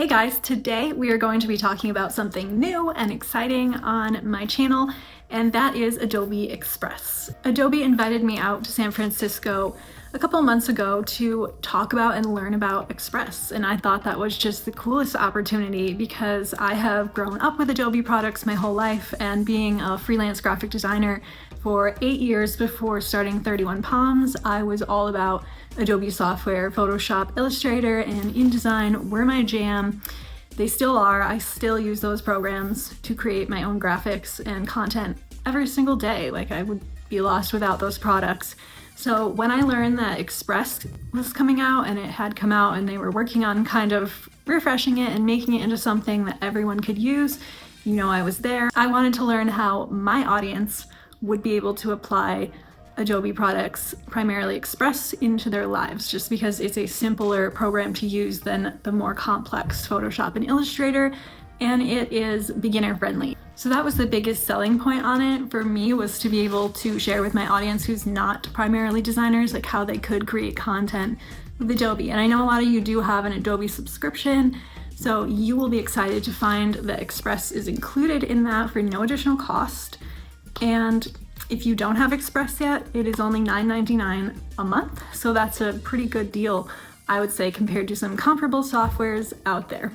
Hey guys, today we are going to be talking about something new and exciting on my channel, and that is Adobe Express. Adobe invited me out to San Francisco a couple months ago to talk about and learn about Express, and I thought that was just the coolest opportunity because I have grown up with Adobe products my whole life, and being a freelance graphic designer for 8 years before starting 31 Palms, I was all about Adobe software. Photoshop, Illustrator, and InDesign were my jam. They still are. I still use those programs to create my own graphics and content every single day. Like, I would be lost without those products. So when I learned that Express was coming out, and it had come out, and they were working on kind of refreshing it and making it into something that everyone could use, you know, I was there. I wanted to learn how my audience would be able to apply Adobe products, primarily Express, into their lives, just because it's a simpler program to use than the more complex Photoshop and Illustrator, and it is beginner friendly. So that was the biggest selling point on it for me, was to be able to share with my audience who's not primarily designers, like how they could create content with Adobe. And I know a lot of you do have an Adobe subscription, so you will be excited to find that Express is included in that for no additional cost. And if you don't have Express yet, it is only $9.99 a month, so that's a pretty good deal, I would say, compared to some comparable softwares out there.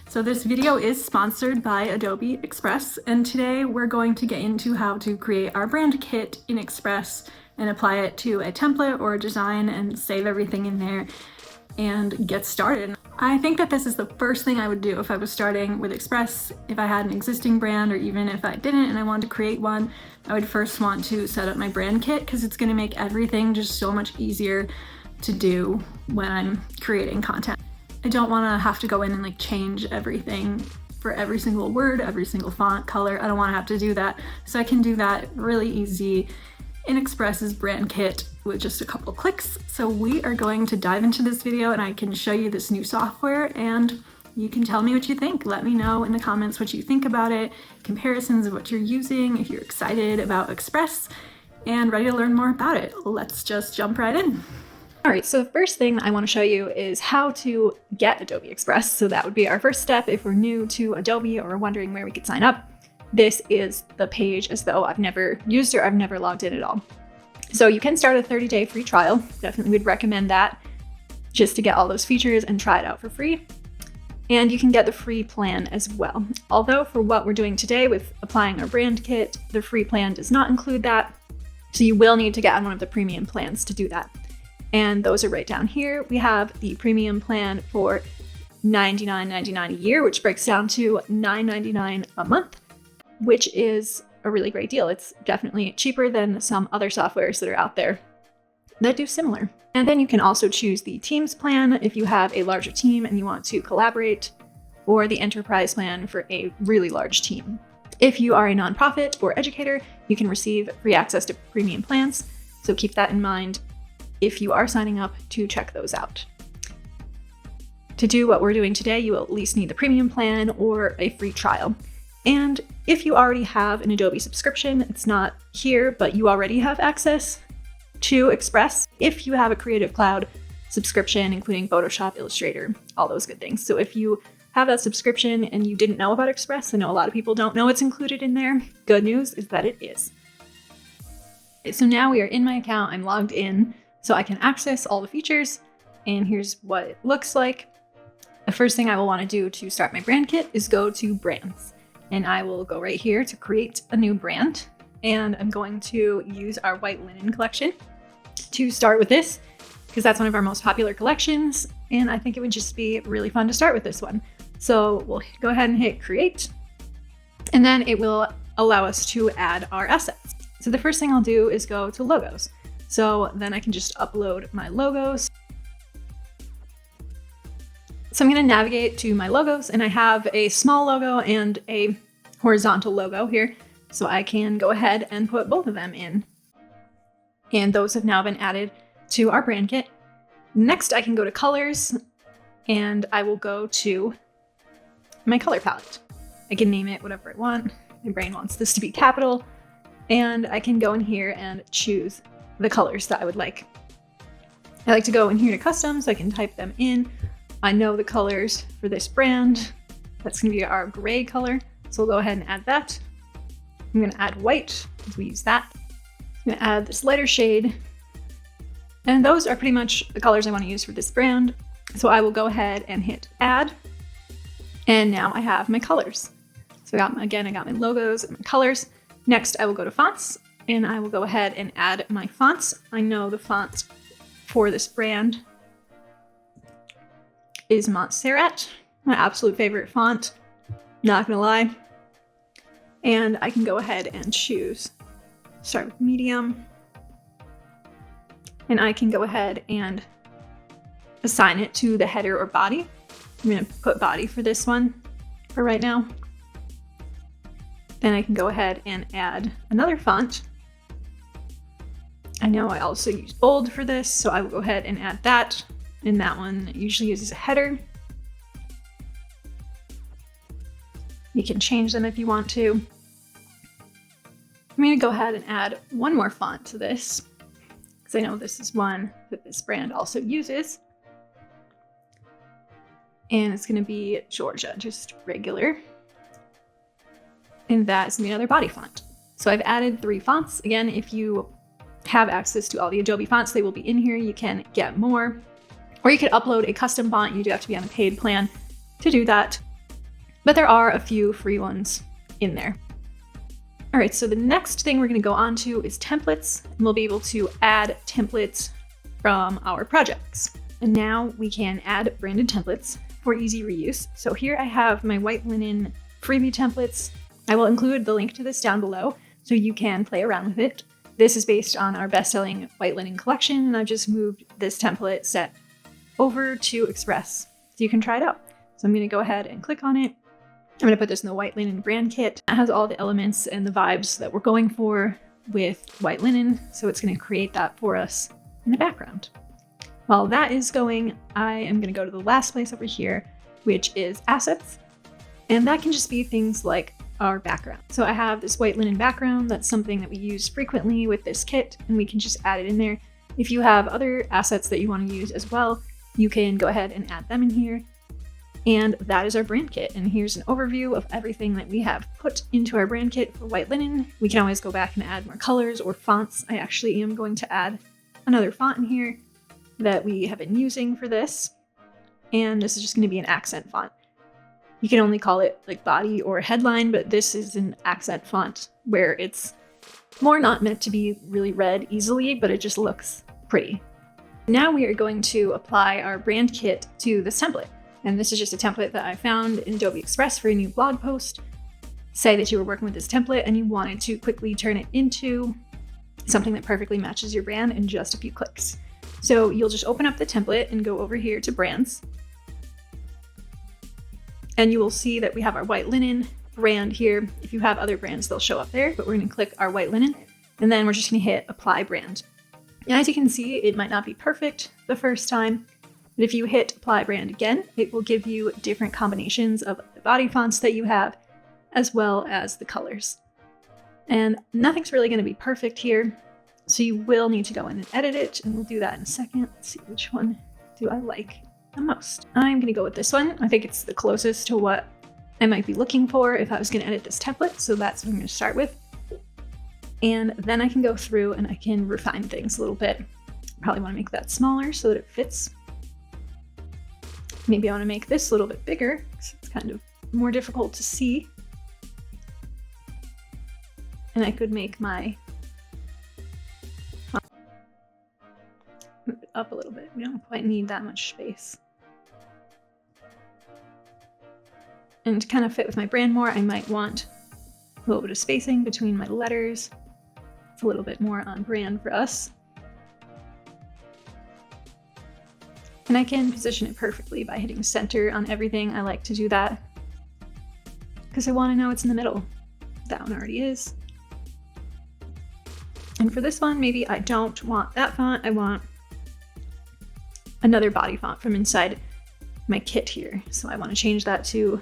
So this video is sponsored by Adobe Express, and today we're going to get into how to create our brand kit in Express and apply it to a template or a design and save everything in there and get started. I think that this is the first thing I would do if I was starting with Express. If I had an existing brand, or even if I didn't and I wanted to create one, I would first want to set up my brand kit, because it's going to make everything just so much easier to do when I'm creating content. I don't want to have to go in and like change everything for every single word, every single font, color. I don't want to have to do that. So I can do that really easy in Express's brand kit with just a couple clicks. So we are going to dive into this video, and I can show you this new software, and you can tell me what you think. Let me know in the comments what you think about it, comparisons of what you're using, if you're excited about Express and ready to learn more about it. Let's just jump right in. All right, so the first thing I want to show you is how to get Adobe Express. So that would be our first step if we're new to Adobe or wondering where we could sign up. This is the page as though I've never used it or I've never logged in at all. So you can start a 30-day free trial. Definitely would recommend that, just to get all those features and try it out for free. And you can get the free plan as well. Although for what we're doing today with applying our brand kit, the free plan does not include that. So you will need to get on one of the premium plans to do that. And those are right down here. We have the premium plan for $99.99 a year, which breaks down to $9.99 a month, which is a really great deal. It's definitely cheaper than some other softwares that are out there that do similar. And then you can also choose the Teams plan if you have a larger team and you want to collaborate, or the Enterprise plan for a really large team. If you are a nonprofit or educator, you can receive free access to premium plans. So keep that in mind if you are signing up to check those out. To do what we're doing today, you will at least need the premium plan or a free trial. And if you already have an Adobe subscription, it's not here, but you already have access to Express if you have a Creative Cloud subscription, including Photoshop, Illustrator, all those good things. So if you have that subscription and you didn't know about Express, I know a lot of people don't know it's included in there. Good news is that it is. So now we are in my account, I'm logged in, so I can access all the features, and here's what it looks like. The first thing I will want to do to start my brand kit is go to brands. And I will go right here to create a new brand. And I'm going to use our white linen collection to start with this, because that's one of our most popular collections. And I think it would just be really fun to start with this one. So we'll go ahead and hit create. And then it will allow us to add our assets. So the first thing I'll do is go to logos. So then I can just upload my logos. So I'm going to navigate to my logos, and I have a small logo and a horizontal logo here. So I can go ahead and put both of them in. And those have now been added to our brand kit. Next, I can go to colors, and I will go to my color palette. I can name it whatever I want. My brain wants this to be capital. And I can go in here and choose the colors that I would like. I like to go in here to custom so I can type them in. I know the colors for this brand. That's gonna be our gray color. So we'll go ahead and add that. I'm gonna add white, because we use that. I'm gonna add this lighter shade. And those are pretty much the colors I wanna use for this brand. So I will go ahead and hit add. And now I have my colors. So I got my logos and my colors. Next, I will go to fonts, and I will go ahead and add my fonts. I know the font for this brand is Montserrat, my absolute favorite font, not gonna lie. And I can go ahead and choose, start with medium, and I can go ahead and assign it to the header or body. I'm gonna put body for this one for right now. Then I can go ahead and add another font. I know I also use bold for this, so I will go ahead and add that. And that one usually uses a header. You can change them if you want to. I'm gonna go ahead and add one more font to this, because I know this is one that this brand also uses. And it's gonna be Georgia, just regular. And that is gonna be another body font. So I've added 3 fonts. Again, if you have access to all the Adobe fonts, they will be in here. You can get more, or you could upload a custom font. You do have to be on a paid plan to do that, but there are a few free ones in there. All right, so the next thing we're gonna go on to is templates, and we'll be able to add templates from our projects. And now we can add branded templates for easy reuse. So here I have my white linen freebie templates. I will include the link to this down below so you can play around with it. This is based on our best-selling white linen collection, and I've just moved this template set over to Express so you can try it out. So I'm gonna go ahead and click on it. I'm gonna put this in the white linen brand kit. It has all the elements and the vibes that we're going for with white linen, so it's gonna create that for us in the background. While that is going, I am gonna go to the last place over here, which is assets. And that can just be things like our background. So I have this white linen background. That's something that we use frequently with this kit, and we can just add it in there. If you have other assets that you want to use as well, you can go ahead and add them in here. And that is our brand kit. And here's an overview of everything that we have put into our brand kit for white linen. We can always go back and add more colors or fonts. I actually am going to add another font in here that we have been using for this. And this is just going to be an accent font. You can only call it like body or headline, but this is an accent font where it's more not meant to be really read easily, but it just looks pretty. Now we are going to apply our brand kit to this template. And this is just a template that I found in Adobe Express for a new blog post. Say that you were working with this template and you wanted to quickly turn it into something that perfectly matches your brand in just a few clicks. So you'll just open up the template and go over here to brands. And you will see that we have our white linen brand here. If you have other brands, they'll show up there, but we're gonna click our white linen, and then we're just gonna hit apply brand. And as you can see, it might not be perfect the first time, but if you hit apply brand again, it will give you different combinations of the body fonts that you have, as well as the colors. And nothing's really gonna be perfect here, so you will need to go in and edit it, and we'll do that in a second. Let's see, which one do I like the most? I'm gonna go with this one. I think it's the closest to what I might be looking for if I was gonna edit this template, so that's what I'm gonna start with. And then I can go through and I can refine things a little bit. Probably wanna make that smaller so that it fits. Maybe I wanna make this a little bit bigger because it's kind of more difficult to see. And I could make my move it up a little bit. We don't quite need that much space. And to kind of fit with my brand more, I might want a little bit of spacing between my letters. It's a little bit more on brand for us. And I can position it perfectly by hitting center on everything. I like to do that because I want to know it's in the middle. That one already is. And for this one, maybe I don't want that font. I want another body font from inside my kit here. So I want to change that to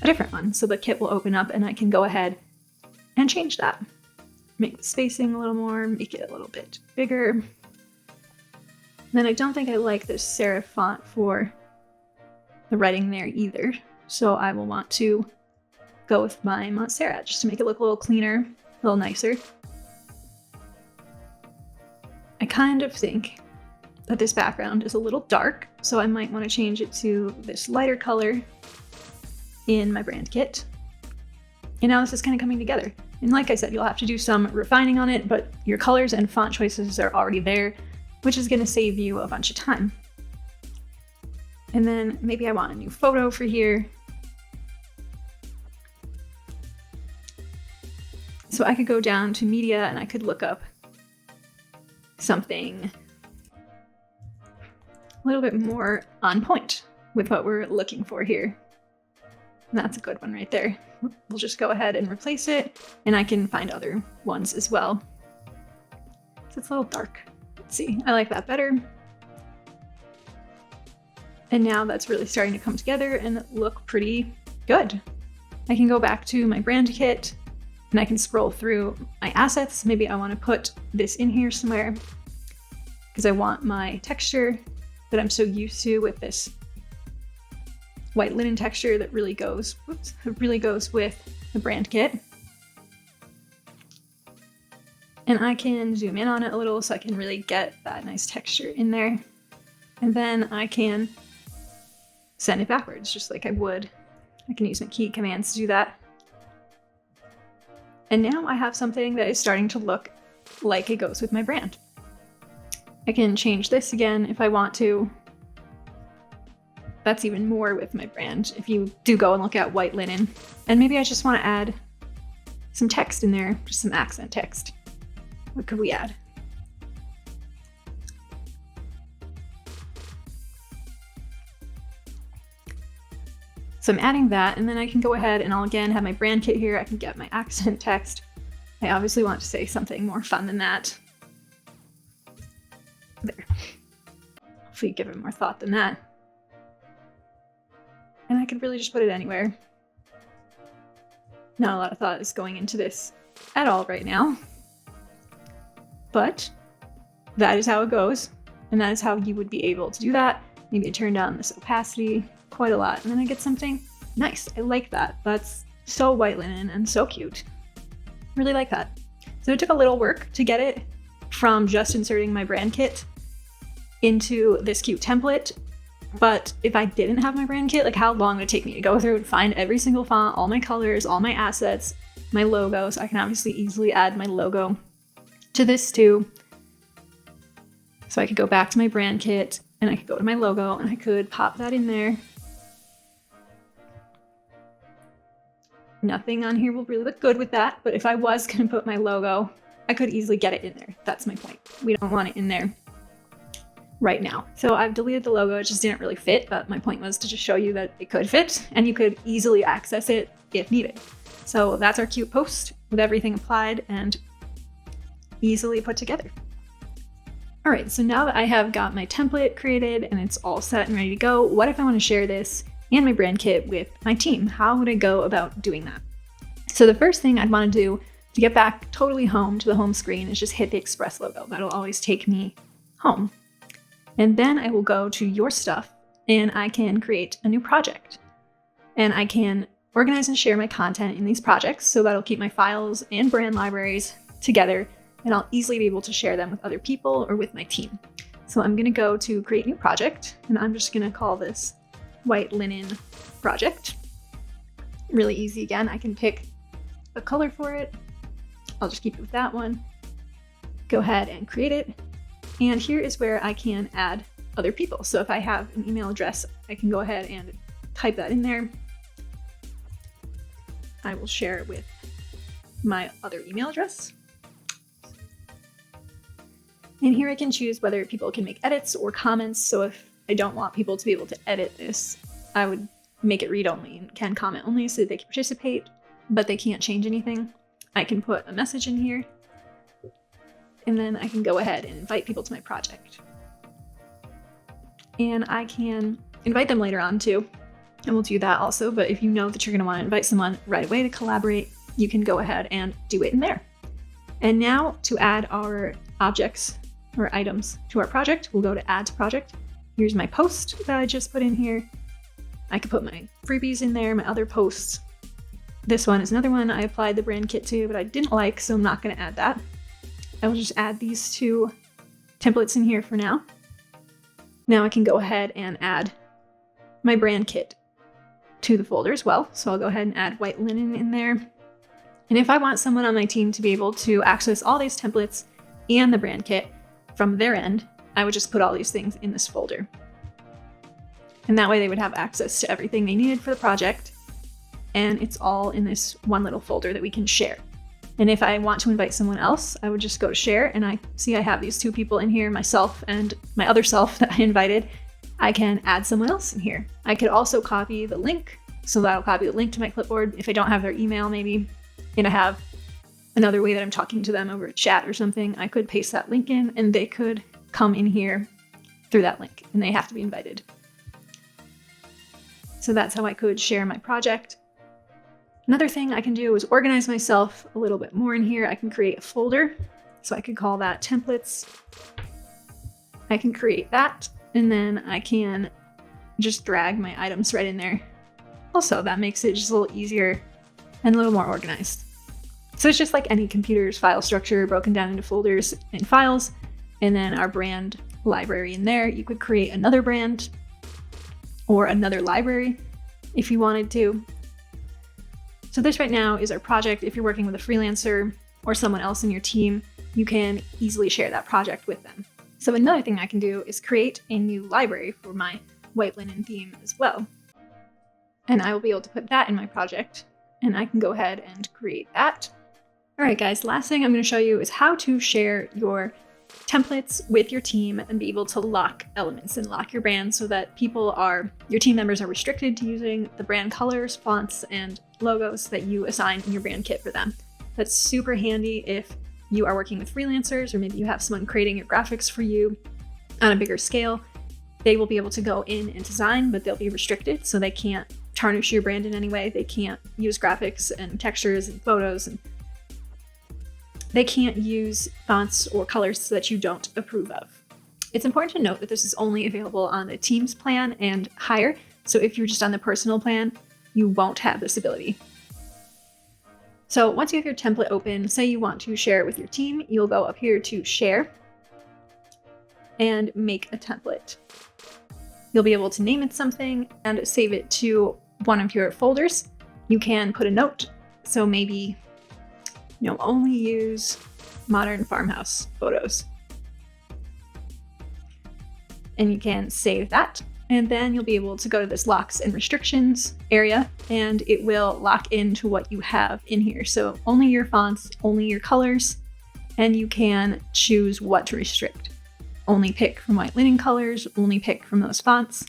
a different one. So the kit will open up and I can go ahead and change that. Make the spacing a little more, make it a little bit bigger. Then I don't think I like this serif font for the writing there either. So I will want to go with my Montserrat just to make it look a little cleaner, a little nicer. I kind of think that this background is a little dark, so I might want to change it to this lighter color in my brand kit. And now this is kind of coming together. And like I said, you'll have to do some refining on it, but your colors and font choices are already there, which is going to save you a bunch of time. And then maybe I want a new photo for here. So I could go down to media and I could look up something a little bit more on point with what we're looking for here. And that's a good one right there. We'll just go ahead and replace it, and I can find other ones as well. So it's a little dark. Let's see, I like that better. And now that's really starting to come together and look pretty good. I can go back to my brand kit and I can scroll through my assets. Maybe I want to put this in here somewhere because I want my texture that I'm so used to with this white linen texture that really goes, with the brand kit. And I can zoom in on it a little so I can really get that nice texture in there. And then I can send it backwards just like I would. I can use my key commands to do that. And now I have something that is starting to look like it goes with my brand. I can change this again if I want to. That's even more with my brand if you do go and look at white linen. And maybe I just want to add some text in there, just some accent text. What could we add? So I'm adding that, and then I can go ahead and I'll again have my brand kit here. I can get my accent text. I obviously want to say something more fun than that. There. Hopefully give it more thought than that. And I could really just put it anywhere. Not a lot of thought is going into this at all right now. But that is how it goes. And that is how you would be able to do that. Maybe I turn down this opacity quite a lot, and then I get something nice. I like that. That's so white linen and so cute. Really like that. So it took a little work to get it from just inserting my brand kit into this cute template. But if I didn't have my brand kit, like how long would it take me to go through and find every single font, all my colors, all my assets, my logos? I can obviously easily add my logo to this too. So I could go back to my brand kit and I could go to my logo and I could pop that in there. Nothing on here will really look good with that, but if I was going to put my logo, I could easily get it in there. That's my point. We don't want it in there right now. So I've deleted the logo. It just didn't really fit, but my point was to just show you that it could fit and you could easily access it if needed. So that's our cute post with everything applied and easily put together. All right, so now that I have got my template created and it's all set and ready to go, what if I want to share this and my brand kit with my team? How would I go about doing that? So the first thing I'd want to do to get back totally home to the home screen is just hit the Express logo. That'll always take me home. And then I will go to your stuff and I can create a new project. And I can organize and share my content in these projects, so that'll keep my files and brand libraries together, and I'll easily be able to share them with other people or with my team. So I'm going to go to create new project, and I'm just going to call this white linen project. Really easy. Again, I can pick a color for it. I'll just keep it with that one. Go ahead and create it. And here is where I can add other people. So if I have an email address, I can go ahead and type that in there. I will share it with my other email address. And here I can choose whether people can make edits or comments. So if I don't want people to be able to edit this, I would make it read only and can comment only so that they can participate, but they can't change anything. I can put a message in here, and then I can go ahead and invite people to my project. And I can invite them later on too, and we'll do that also. But if you know that you're going to want to invite someone right away to collaborate, you can go ahead and do it in there. And now to add our objects or items to our project, we'll go to Add to Project. Here's my post that I just put in here. I could put my freebies in there, my other posts. This one is another one I applied the brand kit to, but I didn't like, so I'm not going to add that. I will just add these 2 templates in here for now. Now I can go ahead and add my brand kit to the folder as well. So I'll go ahead and add white linen in there. And if I want someone on my team to be able to access all these templates and the brand kit from their end, I would just put all these things in this folder. And that way they would have access to everything they needed for the project. And it's all in this one little folder that we can share. And if I want to invite someone else, I would just go to share, and I see I have these 2 people in here, myself and my other self that I invited. I can add someone else in here. I could also copy the link, so that'll copy the link to my clipboard if I don't have their email maybe, and I have another way that I'm talking to them over a chat or something. I could paste that link in, and they could come in here through that link, and they have to be invited. So that's how I could share my project. Another thing I can do is organize myself a little bit more in here. I can create a folder. So I could call that templates. I can create that, and then I can just drag my items right in there. Also, that makes it just a little easier and a little more organized. So it's just like any computer's file structure broken down into folders and files, and then our brand library in there. You could create another brand or another library if you wanted to. So this right now is our project. If you're working with a freelancer or someone else in your team, you can easily share that project with them. So another thing I can do is create a new library for my white linen theme as well. And I will be able to put that in my project, and I can go ahead and create that. All right, guys, last thing I'm going to show you is how to share your templates with your team and be able to lock elements and lock your brand so that your team members are restricted to using the brand colors, fonts, and logos that you assign in your brand kit for them. That's super handy if you are working with freelancers, or maybe you have someone creating your graphics for you on a bigger scale. They will be able to go in and design, but they'll be restricted, so they can't tarnish your brand in any way. They can't use graphics and textures and photos, and they can't use fonts or colors that you don't approve of. It's important to note that this is only available on the Teams plan and higher, so if you're just on the personal plan, you won't have this ability. So once you have your template open, say you want to share it with your team, you'll go up here to Share and make a template. You'll be able to name it something and save it to one of your folders. You can put a note, so maybe only use modern farmhouse photos. And you can save that. And then you'll be able to go to this locks and restrictions area, and it will lock into what you have in here. So only your fonts, only your colors, and you can choose what to restrict. Only pick from white linen colors, only pick from those fonts.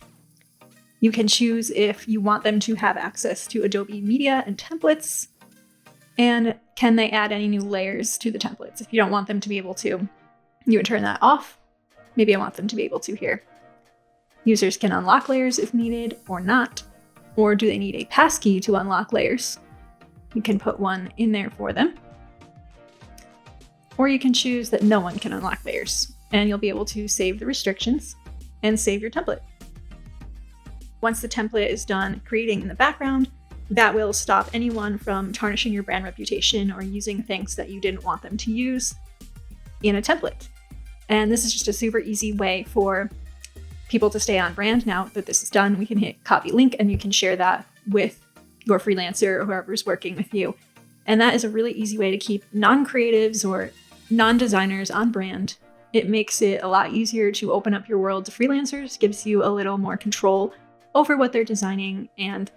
You can choose if you want them to have access to Adobe Media and templates, and can they add any new layers to the templates? If you don't want them to be able to, you would turn that off. Maybe I want them to be able to here. Users can unlock layers if needed or not, or do they need a passkey to unlock layers? You can put one in there for them. Or you can choose that no one can unlock layers, and you'll be able to save the restrictions and save your template. Once the template is done creating in the background, that will stop anyone from tarnishing your brand reputation or using things that you didn't want them to use in a template. And this is just a super easy way for people to stay on brand. Now that this is done, we can hit copy link and you can share that with your freelancer or whoever's working with you. And that is a really easy way to keep non-creatives or non-designers on brand. It makes it a lot easier to open up your world to freelancers, gives you a little more control over what they're designing, and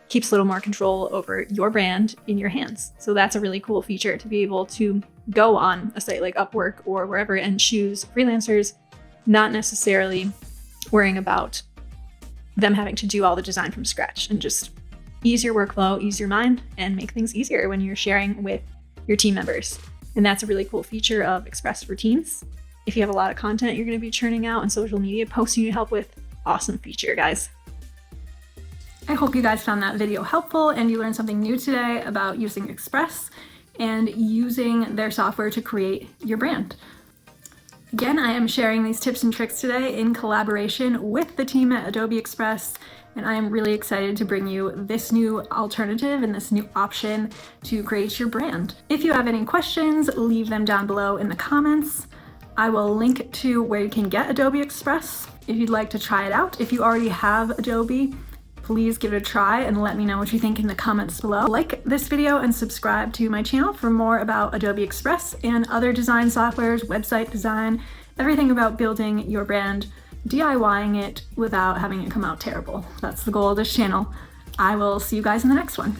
keeps a little more control over your brand in your hands. So that's a really cool feature, to be able to go on a site like Upwork or wherever and choose freelancers, not necessarily worrying about them having to do all the design from scratch, and just ease your workflow, ease your mind, and make things easier when you're sharing with your team members. And that's a really cool feature of Express for Teams. If you have a lot of content you're going to be churning out and social media posts you need help with, awesome feature, guys. I hope you guys found that video helpful and you learned something new today about using Express and using their software to create your brand. Again, I am sharing these tips and tricks today in collaboration with the team at Adobe Express, and I am really excited to bring you this new alternative and this new option to create your brand. If you have any questions, leave them down below in the comments. I will link to where you can get Adobe Express if you'd like to try it out. If you already have Adobe, please give it a try and let me know what you think in the comments below. Like this video and subscribe to my channel for more about Adobe Express and other design softwares, website design, everything about building your brand, DIYing it without having it come out terrible. That's the goal of this channel. I will see you guys in the next one.